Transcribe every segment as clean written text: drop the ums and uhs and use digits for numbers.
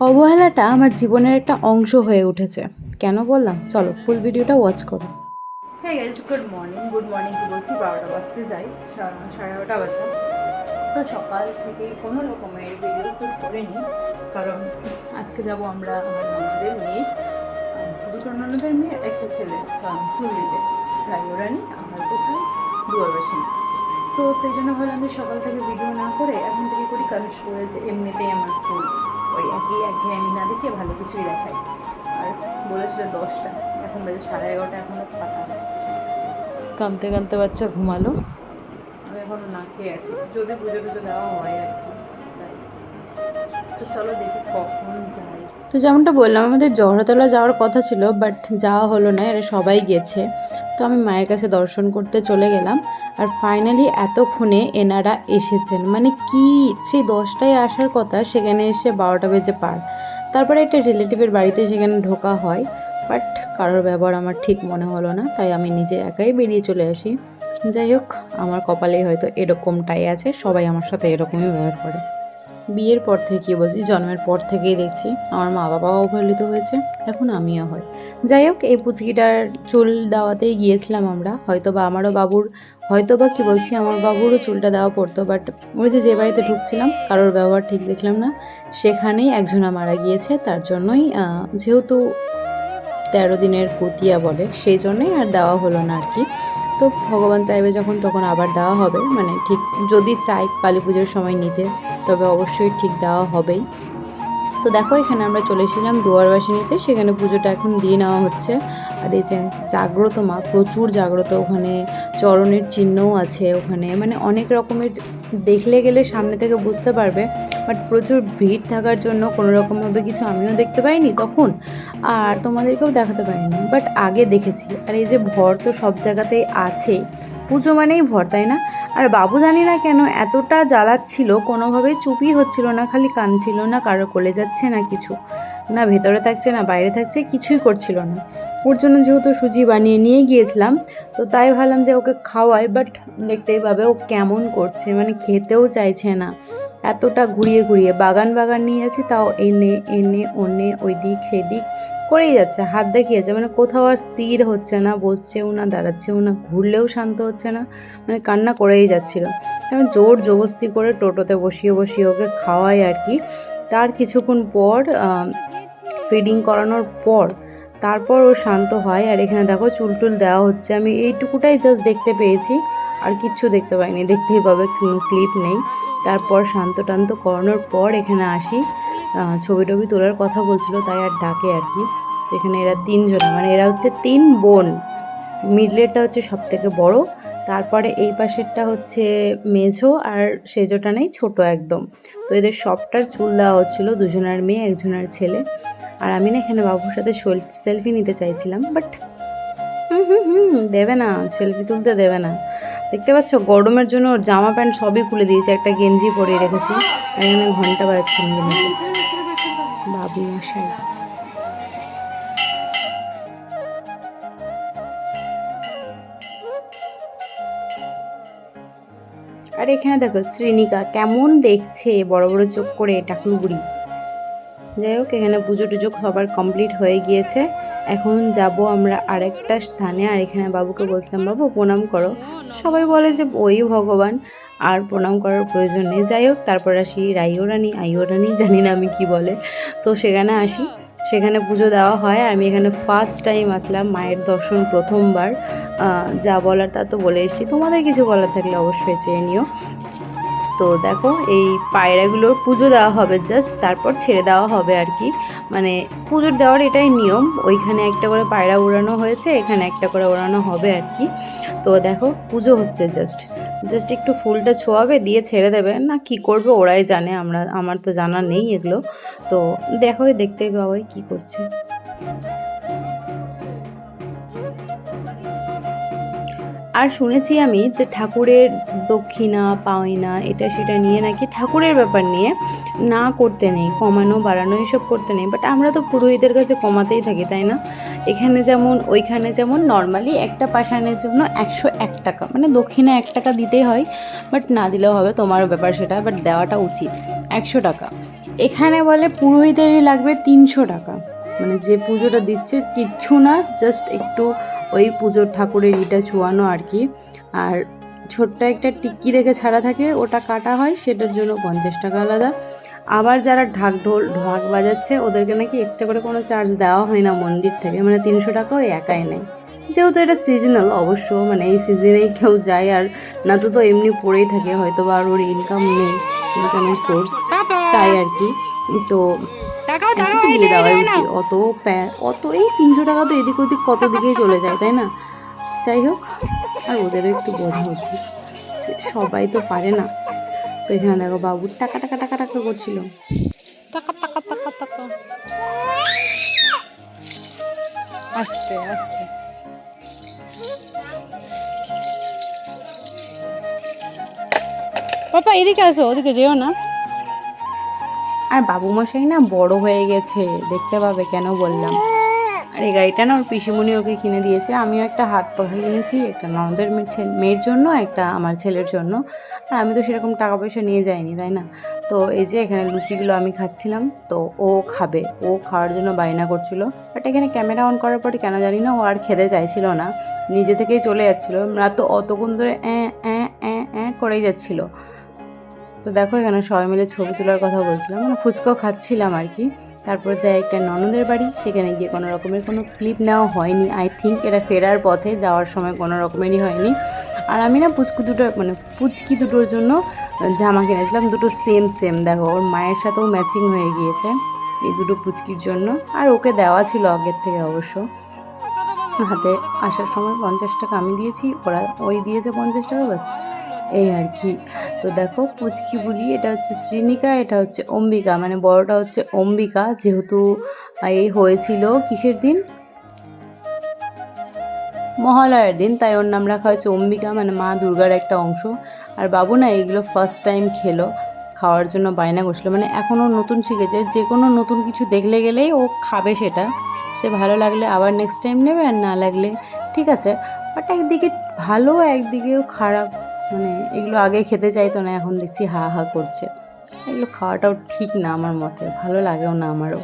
অবহেলাটা আমার জীবনের একটা অংশ হয়ে উঠেছে। কেন বললাম? চলো ফুল ভিডিওটা ওয়াচ করো। হ্যাঁ গাইজ, গুড মর্নিং কি বলছি, 12টা বাজতে যাই, 11:30 বাজে। তো সকাল থেকে কোনো রকমের ভিডিও শ্যুট করে নিই, কারণ আজকে যাব আমরা আমার ননদের মেয়ে, দুটো ননদের মেয়ে একটা ছেলে চুল দিতে, রায়রানি আমার কোথায় দুয়ারবাসী। তো সেই জন্য ভাবলাম যে সকাল থেকে ভিডিও না করে এখন থেকে করি, কারণ করে যে এমনিতেই আমার ফুল ওই একঘেয়েমি না দেখে ভালো কিছুই দেখায়। আর বলেছিল 10টা, এখন বাজে 11:30, এখনও পাতা কাঁদতে কাঁদতে বাচ্চা ঘুমালো। আমি এখনও না খেয়ে আছি, যদি পুজো টুজো দেওয়া হয় আর কি। তো চলো দেখি কখন যাই। তো যেমনটা বললাম, আমাদের জহরতলা যাওয়ার কথা ছিল, বাট যাওয়া হলো না, এরা সবাই গেছে। তো আমি মায়ের কাছে দর্শন করতে চলে গেলাম। আর ফাইনালি এতক্ষণে এনারা এসেছেন, মানে কি সেই 10টায় আসার কথা, সেখানে এসে 12টা বেজে পার। তারপরে একটা রিলেটিভের বাড়িতে সেখানে ঢোকা হয়, বাট কারোর ব্যবহার আমার ঠিক মনে হলো না, তাই আমি নিজে একাই বেরিয়ে চলে আসি। যাই হোক, আমার কপালেই হয়তো এরকমটাই আছে, সবাই আমার সাথে এরকমই ব্যবহার করে। বিয়ের পর থেকে কী বলছি, জন্মের পর থেকেই দেখছি আমার মা বাবাও অবহেলিত হয়েছে, এখন আমিও হয়। যাই হোক, এই পুচকিটার চুল দেওয়াতেই গিয়েছিলাম আমরা, হয়তো বা আমারও বাবুর, হয়তো বা কী বলছি, আমার বাবুরও চুলটা দেওয়া পড়তো, বাট ওই যে বাড়িতে ঢুকছিলাম কারোর ব্যবহার ঠিক দেখলাম না, সেখানেই একজনা মারা গিয়েছে। তার জন্যই যেহেতু 13 দিনের পুতিয়া বলে, সেই জন্যই আর দেওয়া হলো না আর কি। তো ভগবান চাইবে যখন, তখন আবার দেওয়া হবে, মানে ঠিক যদি চাই কালী পুজোর সময় নিতে, তবে অবশ্যই ঠিক দেওয়া হবেই। তো দেখো, এখানে আমরা চলে এসেছিলাম দুয়ারবাসিনীতে, সেখানে পুজোটা এখন দিয়ে নেওয়া হচ্ছে। আর এই যে জাগ্রত মা, প্রচুর জাগ্রত, ওখানে চরণের চিহ্নও আছে, ওখানে মানে অনেক রকমের, দেখলে গেলে সামনে থেকে বুঝতে পারবে, বাট প্রচুর ভিড় থাকার জন্য কোনো রকমভাবে কিছু আমিও দেখতে পাইনি তখন, আর তোমাদেরকেও দেখাতে পারিনি, বাট আগে দেখেছি। আর এই যে ভর তো সব জায়গাতেই আছে, পুজো মানেই ভর, তাই না? আর বাবু জানি না কেন এতটা জ্বালাচ্ছিল, কোনোভাবেই চুপই হচ্ছিল না, খালি কাঁদছিল, না কারো কোলে যাচ্ছে না কিছু, না ভেতরে থাকছে না বাইরে থাকছে, কিছুই করছিল না। ওর জন্য যেহেতু সুজি বানিয়ে নিয়ে গিয়েছিলাম, তো তাই ভাবলাম যে ওকে খাওয়াই, বাট দেখতেই পাবে ও কেমন করছে, মানে খেতেও চাইছে না। এতটা ঘুরিয়ে ঘুরিয়ে বাগান বাগান নিয়ে যাচ্ছি, তাও এনে এনে ওনে ওই দিক সেদিক করেই যাচ্ছে, হাত দেখিয়েছে, মানে কোথাও আর স্থির হচ্ছে না, বসছেও না, দাঁড়াচ্ছেও না, ঘুরলেও শান্ত হচ্ছে না, মানে কান্না করেই যাচ্ছিল। আমি জোর জবরদস্তি করে টোটোতে বসিয়ে বসিয়ে ওকে খাওয়াই আর কি। তার কিছুক্ষণ পর ফিডিং করানোর পর তারপর ও শান্ত হয়। আর এখানে দেখো চুল টুল দেওয়া হচ্ছে, আমি এইটুকুটাই জাস্ট দেখতে পেয়েছি, আর কিচ্ছু দেখতে পাইনি, দেখতেই পাবে ক্লিপ নেই। তারপর শান্ত টান্ত করানোর পর এখানে আসি, ছবি টবি তোলার কথা বলছিল, তাই আর ডাকে আর কি। তো এখানে এরা 3 জনা, মানে এরা হচ্ছে 3 বোন, মিডলেরটা হচ্ছে সব থেকে বড়, তারপরে এই পাশেরটা হচ্ছে মেঝো, আর সেজোটা নেই, ছোট একদম। তো এদের সবটার চুল দেওয়া হচ্ছিলো, 2জনের মেয়ে 1জনের ছেলে। আর আমি না এখানে বাবুর সাথে সেলফি নিতে চাইছিলাম, বাট দেবে না, সেলফি তুলতে দেবে না। দেখতে পাচ্ছ গরমের জন্য ওর জামা প্যান্ট সবই খুলে দিয়েছে, একটা গেঞ্জি পরিয়ে রেখেছি। আর এখানে ঘন্টা বাজছে বাবু মশাই। আর এখানে দেখো শ্রীনিকা কেমন দেখছে, বড় বড় চোখ করে, টাকলু বুড়ি। যাই হোক, এখানে পুজো টুজো সবার কমপ্লিট হয়ে গিয়েছে, এখন যাব আমরা আরেকটা স্থানে। আর এখানে বাবুকে বলছিলাম, বাবু প্রণাম করো, সবাই বলে যে ওই ভগবান, আর প্রণাম করার প্রয়োজন নেই। যাই হোক, তারপর আসি রাইওরানি আইওরানি, জানি না আমি কি বলে। তো সেখানে আসি, সেখানে পুজো দেওয়া হয়। আমি এখানে ফার্স্ট টাইম আসলাম, মায়ের দর্শন প্রথমবার। যা বলার তা তো বলে এসেছি, তোমাদের কিছু বলার থাকলে অবশ্যই চেয়ে নিও। তো দেখো, এই পায়রাগুলোর পুজো দেওয়া হবে জাস্ট, তারপর ছেড়ে দেওয়া হবে আর কি, মানে পুজোর দেওয়ার এটাই নিয়ম। ওইখানে একটা করে পায়রা উড়ানো হয়েছে, এখানে একটা করে উড়ানো হবে আর কি। তো দেখো পুজো হচ্ছে, জাস্ট জাস্ট একটু ফুলটা ছোঁয়াবে, দিয়ে ছেড়ে দেবে, না কি করবে ওরাই জানে, আমার তো জানা নেই এগুলো। তো দেখো, দেখতেই পাবোই কি করছে। আর শুনেছি আমি যে ঠাকুরের দক্ষিণা পাওয়না এটা সেটা নিয়ে নাকি ঠাকুরের ব্যাপার নিয়ে না করতে নেই, কমানো বাড়ানো এসব করতে নেই। বাট আমরা তো পুরোহিতের কাছে কমাতেই থাকি, তাই না? এখানে যেমন ওইখানে যেমন নর্মালি একটা পাষাণের জন্য 101 টাকা, মানে দক্ষিণে 1 টাকা দিতেই হয়, বাট না দিলেও হবে, তোমার ব্যাপার সেটা, বাট দেওয়াটা উচিত 100 টাকা। এখানে বলে পুরোহিতেরই লাগবে 300 টাকা, মানে যে পুজোটা দিচ্ছে কিচ্ছু না, জাস্ট একটু ওই পুজোর ঠাকুরের ইটা চুয়ানো আর কি। আর ছোট্ট একটা টিক্কি রেখে ছাড়া থাকে, ওটা কাটা হয়, সেটার জন্য 50 টাকা আলাদা। আবার যারা ঢাক বাজাচ্ছে ওদেরকে নাকি এক্সট্রা করে কোনো চার্জ দেওয়া হয় না মন্দির থেকে, মানে 300 টাকা ওই একাই নেয়। যেহেতু এটা সিজনাল অবশ্য, মানে এই সিজনেই কেউ যায়, আর না তো এমনি পড়েই থাকে, হয়তো বা আর ওর ইনকাম নেই, ইনকামের সোর্স, তাই আর কি। তো এখন তো দিয়ে দেওয়াই উচিত, অত এই 300 টাকা তো এদিক ওদিক কত দিকেই চলে যায়, তাই না? যাই হোক, আর ওদেরও একটু বোঝা উচিত, সবাই তো পারে না। তো এখানে দেখো বাবু টাকা টাকা টাকা টাকা করছিল। টাকা টাকা টাকা টাকা, আস্তে আস্তে। পাপা এদিকে আসো, ওদিকে যেও না। আর বাবু মশাই না বড় হয়ে গেছে, দেখতে পাবে, কেন বললাম। আর এই গাড়িটা না ওর পিসিমণি ওকে কিনে দিয়েছে। আমিও একটা হাত পাখা কিনেছি, একটা ননদের মেয়ের জন্য, একটা আমার ছেলের জন্য। আর আমি তো সেরকম টাকা পয়সা নিয়ে যাইনি, তাই না? তো এই যে এখানে লুচিগুলো আমি খাচ্ছিলাম, তো ও খাবে, ও খাওয়ার জন্য বায়না করছিল। বাট এখানে ক্যামেরা অন করার পরে কেন জানি না ও আর খেতে চাইছিল না, নিজে থেকেই চলে যাচ্ছিলো। আমরা তো অতক্ষণ ধরে করেই যাচ্ছিলো। তো দেখো এখানে সবাই মিলে ছবি তোলার কথা বলছিলাম, মানে ফুচকাও খাচ্ছিলাম আর কি। তারপর যাই একটা ননদের বাড়ি, সেখানে গিয়ে কোনো রকমের কোনো ক্লিপ নেওয়া হয়নি। আই থিঙ্ক এটা ফেরার পথে, যাওয়ার সময় কোনো রকমেরই হয়নি। আর আমি না পুচকি দুটোর জন্য জামা কিনেছিলাম, দুটো সেম সেম, দেখো ওর মায়ের সাথেও ম্যাচিং হয়ে গিয়েছে এই দুটো পুচকির জন্য। আর ওকে দেওয়া ছিল আগের থেকে অবশ্য। হাতে আসার সময় 50 টাকা আমি দিয়েছি, ওরা ওই দিয়েছে 50 টাকা, ব্যাস এই আর কি। তো দেখো পুচকি বুঝি, এটা হচ্ছে শ্রীনিকা, এটা হচ্ছে অম্বিকা, মানে বড়টা হচ্ছে অম্বিকা, যেহেতু এই হয়েছিল কিসের দিন, মহালয়ার দিন, তাই ওর নাম রাখা হয়েছে অম্বিকা, মানে মা দুর্গার একটা অংশ। আর বাবু না এইগুলো ফার্স্ট টাইম খেলো, খাওয়ার জন্য বায়না করছিল, মানে এখনও নতুন শিখেছে, যে কোনো নতুন কিছু দেখলে গেলেই ও খাবে সেটা, সে ভালো লাগলে আবার নেক্সট টাইম নেবে, আর না লাগলে ঠিক আছে। বাট একদিকে ভালো একদিকেও খারাপ, মানে এগুলো আগে খেতে চাইতো না, এখন দেখছি হা হা করছে। এগুলো খাওয়াটাও ঠিক না আমার মতে, ভালো লাগেও না আমারও।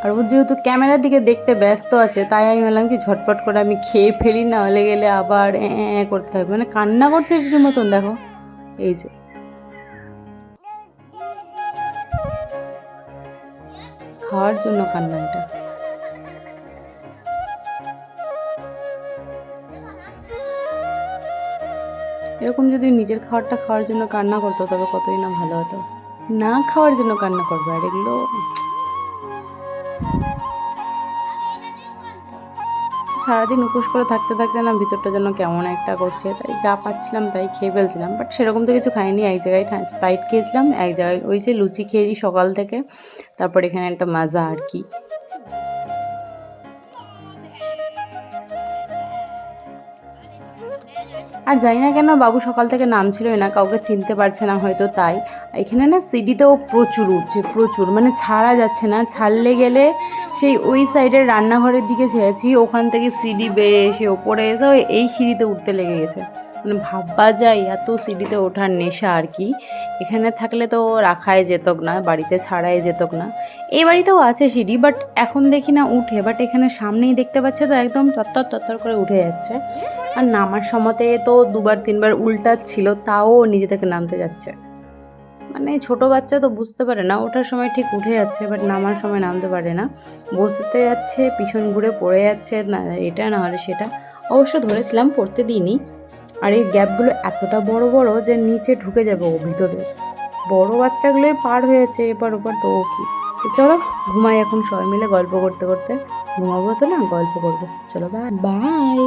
আর ও যেহেতু ক্যামেরার দিকে দেখতে ব্যস্ত আছে, তাই আমি বললাম কি ঝটপট করে আমি খেয়ে ফেলি, না হলে গেলে আবার করতে হবে, মানে কান্না করছে রীতিমতন, দেখো এই যে খাওয়ার জন্য কান্না এটা। এরকম যদি নিজের খাবারটা খাওয়ার জন্য কান্না করতো তবে কতই না ভালো হতো, না খাওয়ার জন্য কান্না করবে। আর এগুলো সারাদিন উপোস করে থাকতে থাকতে না ভিতরটা যেন কেমন একটা করছে, তাই যা পাচ্ছিলাম তাই খেয়ে ফেলছিলাম। বাট সেরকম তো কিছু খাইনি, এক জায়গায় স্প্রাইট খেয়েছিলাম, এক জায়গায় ওই যে লুচি খেয়েছি সকাল থেকে, তারপর এখানে একটা মাজা আর কি। আর জানি না কেন বাবু সকাল থেকে নামছিলই না, কাউকে চিনতে পারছে না হয়তো তাই। এখানে না সিডিতেও প্রচুর উঠছে, প্রচুর, মানে ছাড়া যাচ্ছে না, ছাড়লে গেলে সেই ওই সাইডের রান্নাঘরের দিকে ছেড়েছি, ওখান থেকে সিডি বেয়ে এসে ওপরে এসে এই সিঁড়িতে উঠতে লেগে গেছে। মানে ভাববা যায় এত সিডিতে ওঠার নেশা আর কি। এখানে থাকলে তো রাখাই যেত না, বাড়িতে ছাড়াই যেত না। এই বাড়িতেও আছে সিঁড়ি, বাট এখন দেখি না উঠে, বাট এখানে সামনেই দেখতে পাচ্ছে তো একদম তত্তর তত্তর করে উঠে যাচ্ছে। আর নামার সময়তে তো 2-3 বার উল্টাচ্ছিল, তাও নিজে থেকে নামতে যাচ্ছে। মানে ছোট বাচ্চা তো বুঝতে পারে না, ওঠার সময় ঠিক উঠে যাচ্ছে, বাট নামার সময় নামতে পারে না, বসতে যাচ্ছে, পিছন ঘুরে পড়ে যাচ্ছে, না এটা না হলে সেটা। অবশ্য ধরেছিলাম, পড়তে দিইনি। আর এই গ্যাপগুলো এতটা বড় বড় যে নিচে ঢুকে যাবে ও ভিতরে, বড় বাচ্চাগুলোই পার হয়েছে এবার ওপার, তো ও কি। তো চলো ঘুমাই এখন সবাই মিলে গল্প করতে করতে, ঘুমাবো তো না, গল্প করবো, চলো বাই বাই।